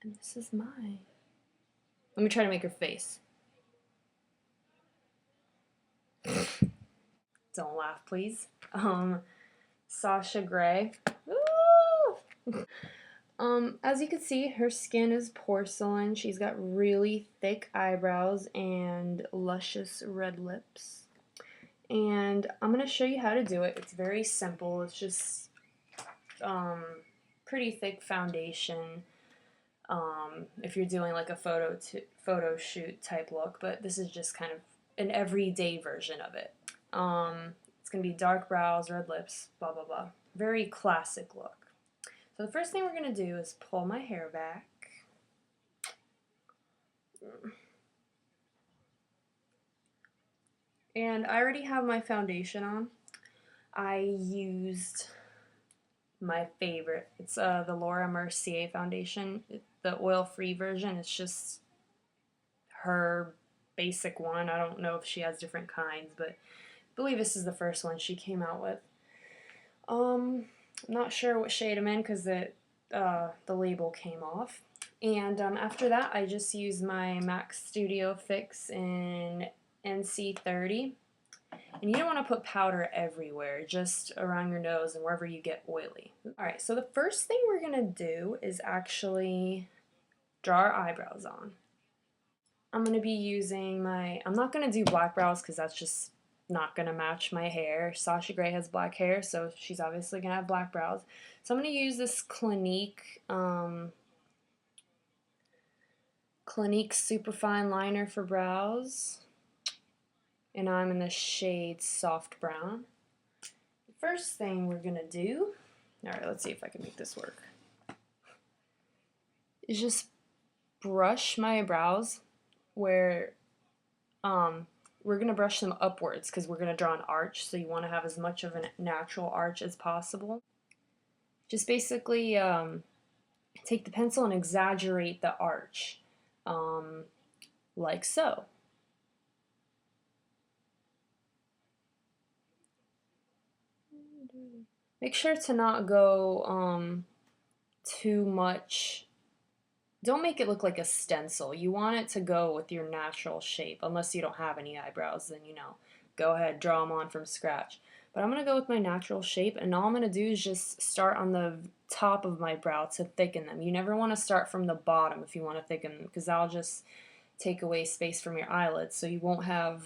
And this is mine. Let me try to make her face. Don't laugh, please. Sasha Grey. Ooh! As you can see, her skin is porcelain. She's got really thick eyebrows and luscious red lips. And I'm going to show you how to do it. It's very simple. It's just pretty thick foundation if you're doing like a photo shoot type look, but this is just kind of an everyday version of it. It's going to be dark brows, red lips, blah, blah, blah. Very classic look. So the first thing we're going to do is pull my hair back. And I already have my foundation on. I used my favorite. It's the Laura Mercier foundation, the oil-free version. It's just her basic one. I don't know if she has different kinds, but I believe this is the first one she came out with. I'm not sure what shade I'm in because the label came off. And after that, I just used my MAC Studio Fix in NC30. And you don't want to put powder everywhere, just around your nose and wherever you get oily. Alright, so the first thing we're going to do is actually draw our eyebrows on. I'm going to be using I'm not going to do black brows because that's just not going to match my hair. Sasha Grey has black hair, so she's obviously going to have black brows. So I'm going to use this Clinique Superfine Liner for brows. And I'm in the shade Soft Brown. The first thing we're going to do, alright, let's see if I can make this work, is just brush my brows where we're going to brush them upwards because we're going to draw an arch, so you want to have as much of a natural arch as possible. Just basically take the pencil and exaggerate the arch, like so. Make sure to not go too much. Don't make it look like a stencil. You want it to go with your natural shape, unless you don't have any eyebrows, then go ahead, draw them on from scratch. But I'm going to go with my natural shape, and all I'm going to do is just start on the top of my brow to thicken them. You never want to start from the bottom if you want to thicken them, because that'll just take away space from your eyelids, so you won't have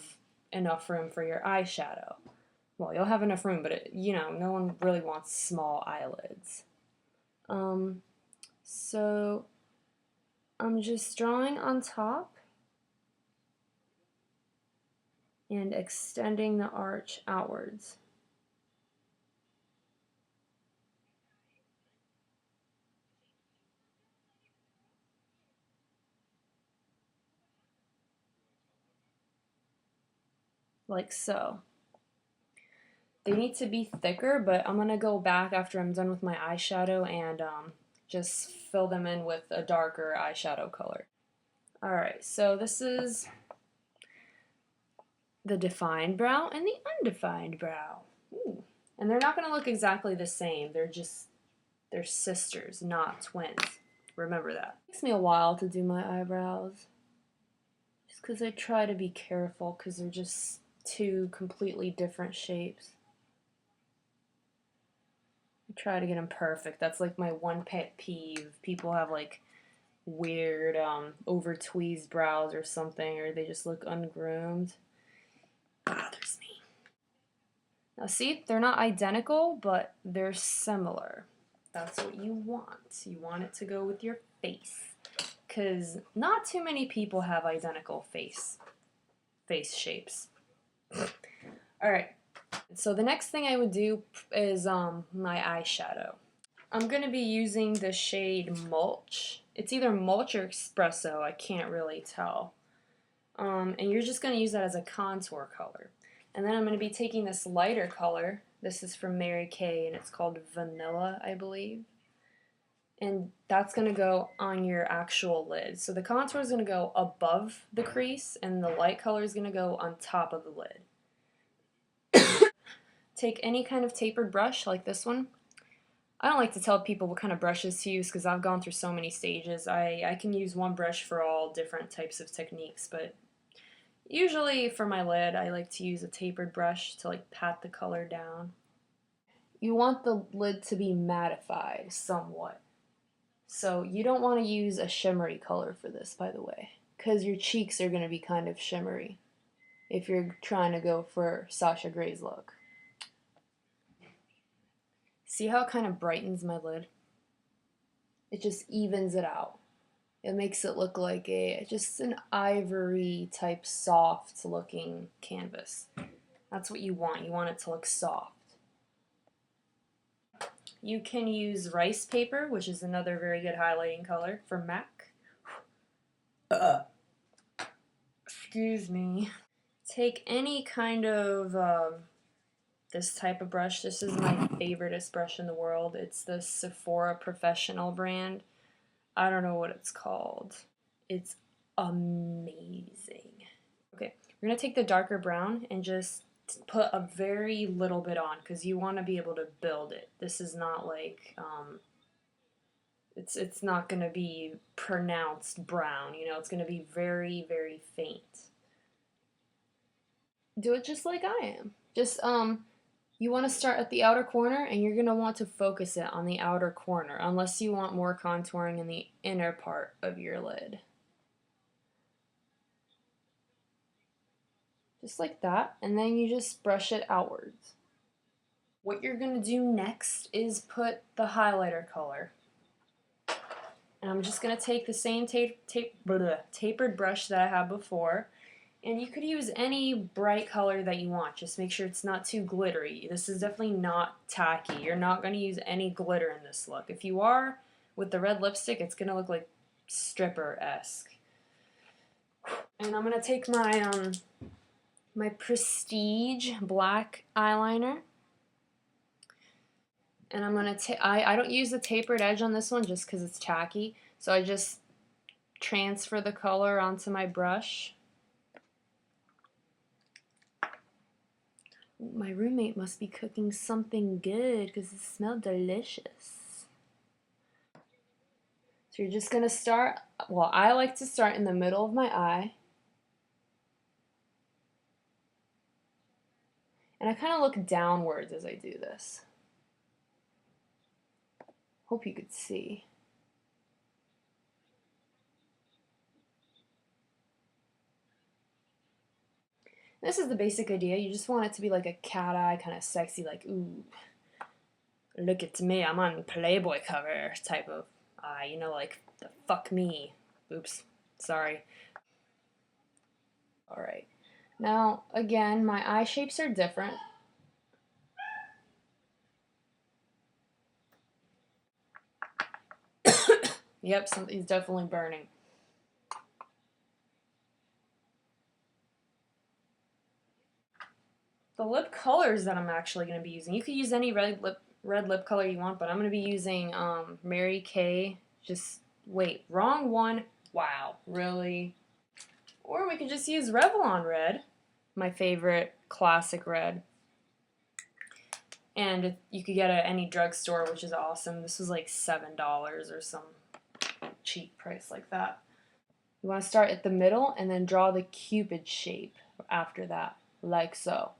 enough room for your eyeshadow. Well, you'll have enough room, but no one really wants small eyelids. So I'm just drawing on top and extending the arch outwards. Like so. They need to be thicker, but I'm going to go back after I'm done with my eyeshadow and just fill them in with a darker eyeshadow color. Alright, so this is the defined brow and the undefined brow. Ooh. And they're not going to look exactly the same. They're sisters, not twins. Remember that. It takes me a while to do my eyebrows. Just because I try to be careful because they're just two completely different shapes. I try to get them perfect. That's like my one pet peeve. People have like weird over tweezed brows or something, or they just look ungroomed. Bothers me. Now see, they're not identical, but they're similar. That's what you want. You want it to go with your face, because not too many people have identical face shapes. Alright, so the next thing I would do is my eyeshadow. I'm going to be using the shade Mulch. It's either Mulch or Espresso, I can't really tell. And you're just going to use that as a contour color. And then I'm going to be taking this lighter color. This is from Mary Kay, and it's called Vanilla, I believe. And that's going to go on your actual lid. So the contour is going to go above the crease, and the light color is going to go on top of the lid. Take any kind of tapered brush like this one. I don't like to tell people what kind of brushes to use because I've gone through so many stages. I can use one brush for all different types of techniques, but usually for my lid, I like to use a tapered brush to like pat the color down. You want the lid to be mattified somewhat. So you don't want to use a shimmery color for this, by the way, because your cheeks are going to be kind of shimmery if you're trying to go for Sasha Grey's look. See how it kind of brightens my lid? It just evens it out. It makes it look like just an ivory type soft looking canvas. That's what you want. You want it to look soft. You can use rice paper, which is another very good highlighting color for MAC. Excuse me. Take any kind of this type of brush. This is my favoriteest brush in the world. It's the Sephora Professional brand. I don't know what it's called. It's amazing. Okay, we're gonna take the darker brown and just put a very little bit on because you want to be able to build it. This is not like it's not gonna be pronounced brown. You know, it's gonna be very, very faint. Do it just like I am. Just you want to start at the outer corner and you're going to want to focus it on the outer corner unless you want more contouring in the inner part of your lid. Just like that, and then you just brush it outwards. What you're going to do next is put the highlighter color. And I'm just going to take the same tapered brush that I had before. And you could use any bright color that you want. Just make sure it's not too glittery. This is definitely not tacky. You're not going to use any glitter in this look. If you are, with the red lipstick, it's going to look like stripper-esque. And I'm going to take my my Prestige black eyeliner. And I'm going to I don't use the tapered edge on this one just because it's tacky. So I just transfer the color onto my brush. My roommate must be cooking something good because it smelled delicious. So you're just going to start, well, I like to start in the middle of my eye. And I kind of look downwards as I do this. Hope you could see. This is the basic idea. You just want it to be like a cat eye, kind of sexy, like, ooh, look at me, I'm on Playboy cover type of eye, you know, like, the fuck me. Oops, sorry. Alright. Now, again, my eye shapes are different. Yep, something's definitely burning. The lip colors that I'm actually going to be using, you could use any red lip color you want, but I'm going to be using Mary Kay. Just wait, wrong one. Wow, really? Or we could just use Revlon red, my favorite classic red. And you could get it at any drugstore, which is awesome. This was like $7 or some cheap price like that. You want to start at the middle and then draw the cupid shape after that, like so.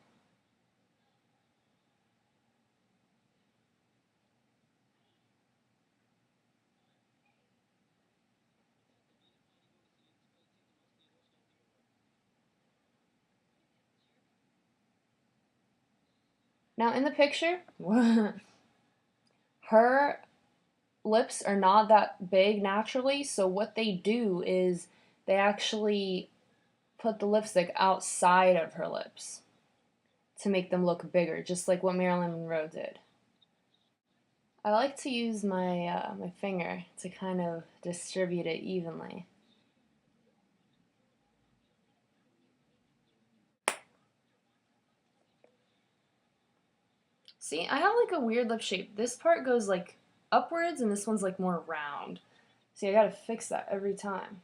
Now in the picture, her lips are not that big naturally, so what they do is they actually put the lipstick outside of her lips to make them look bigger, just like what Marilyn Monroe did. I like to use my my finger to kind of distribute it evenly. See, I have like a weird lip shape. This part goes like upwards and this one's like more round. See, I gotta fix that every time.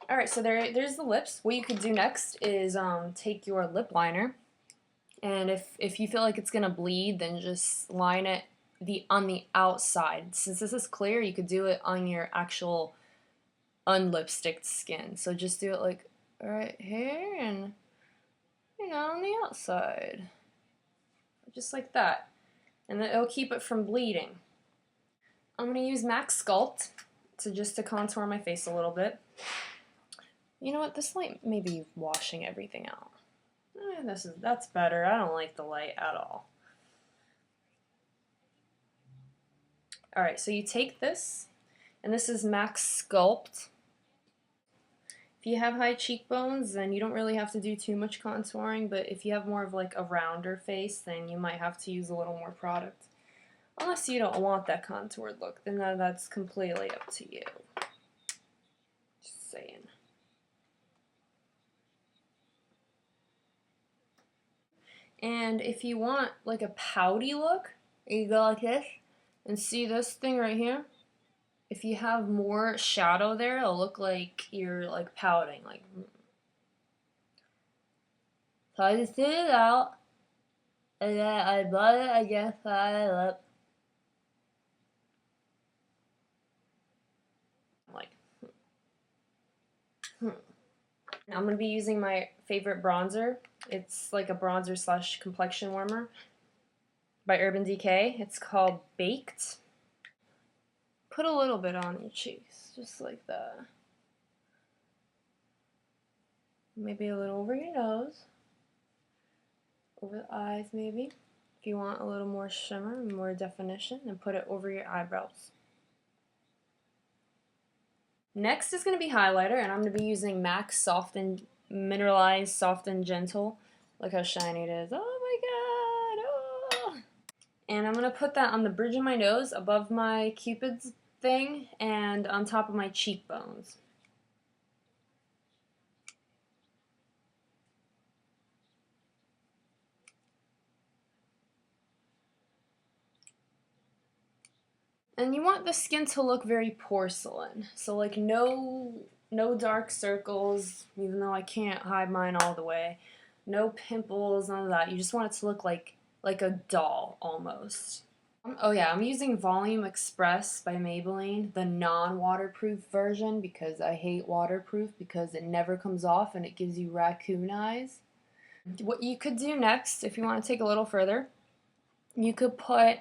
Alright, so there's the lips. What you could do next is take your lip liner, and if you feel like it's gonna bleed, then just line it on the outside. Since this is clear, you could do it on your actual unlipsticked skin. So just do it like right here and, you know, on the outside. Just like that. And then it'll keep it from bleeding. I'm going to use MAC Sculpt to contour my face a little bit. You know what? This light may be washing everything out. That's better. I don't like the light at all. Alright, so you take this, and this is MAC Sculpt. If you have high cheekbones, then you don't really have to do too much contouring, but if you have more of like a rounder face, then you might have to use a little more product. Unless you don't want that contoured look, then that's completely up to you. Just saying. And if you want like a pouty look, you go like this, and see this thing right here? If you have more shadow there, it'll look like you're like pouting, like. So I just did it out, and then I bought it against my lip. Like, I'm gonna be using my favorite bronzer. It's like a bronzer slash complexion warmer by Urban Decay. It's called Baked. Put a little bit on your cheeks, just like that. Maybe a little over your nose, over the eyes maybe. If you want a little more shimmer and more definition, and put it over your eyebrows. Next is going to be highlighter, and I'm going to be using MAC Soft and Mineralized Soft and Gentle. Look how shiny it is. Oh my god! Oh. And I'm going to put that on the bridge of my nose, above my Cupid's thing, and on top of my cheekbones. And you want the skin to look very porcelain. So like no dark circles, even though I can't hide mine all the way. No pimples, none of that. You just want it to look like a doll almost. Oh yeah, I'm using Volume Express by Maybelline, the non-waterproof version, because I hate waterproof because it never comes off and it gives you raccoon eyes. What you could do next, if you want to take a little further, you could put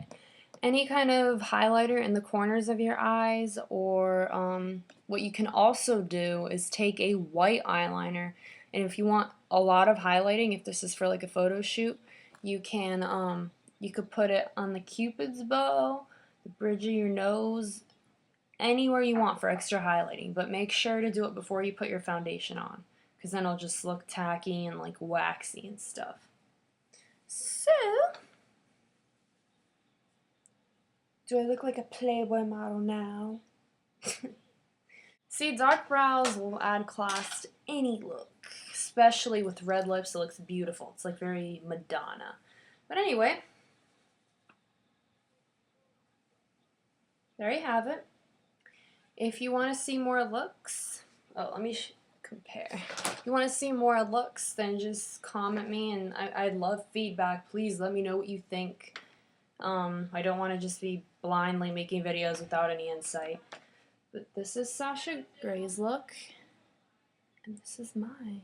any kind of highlighter in the corners of your eyes, or what you can also do is take a white eyeliner, and if you want a lot of highlighting, if this is for like a photo shoot, you can you could put it on the Cupid's bow, the bridge of your nose, anywhere you want for extra highlighting, but make sure to do it before you put your foundation on, because then it'll just look tacky and like waxy and stuff. So, do I look like a Playboy model now? See, dark brows will add class to any look, especially with red lips. It looks beautiful. It's like very Madonna. But anyway, there you have it. If you want to see more looks, oh, let me compare. If you want to see more looks, then just comment me, and I'd love feedback. Please let me know what you think. I don't want to just be blindly making videos without any insight. But this is Sasha Gray's look, and this is mine.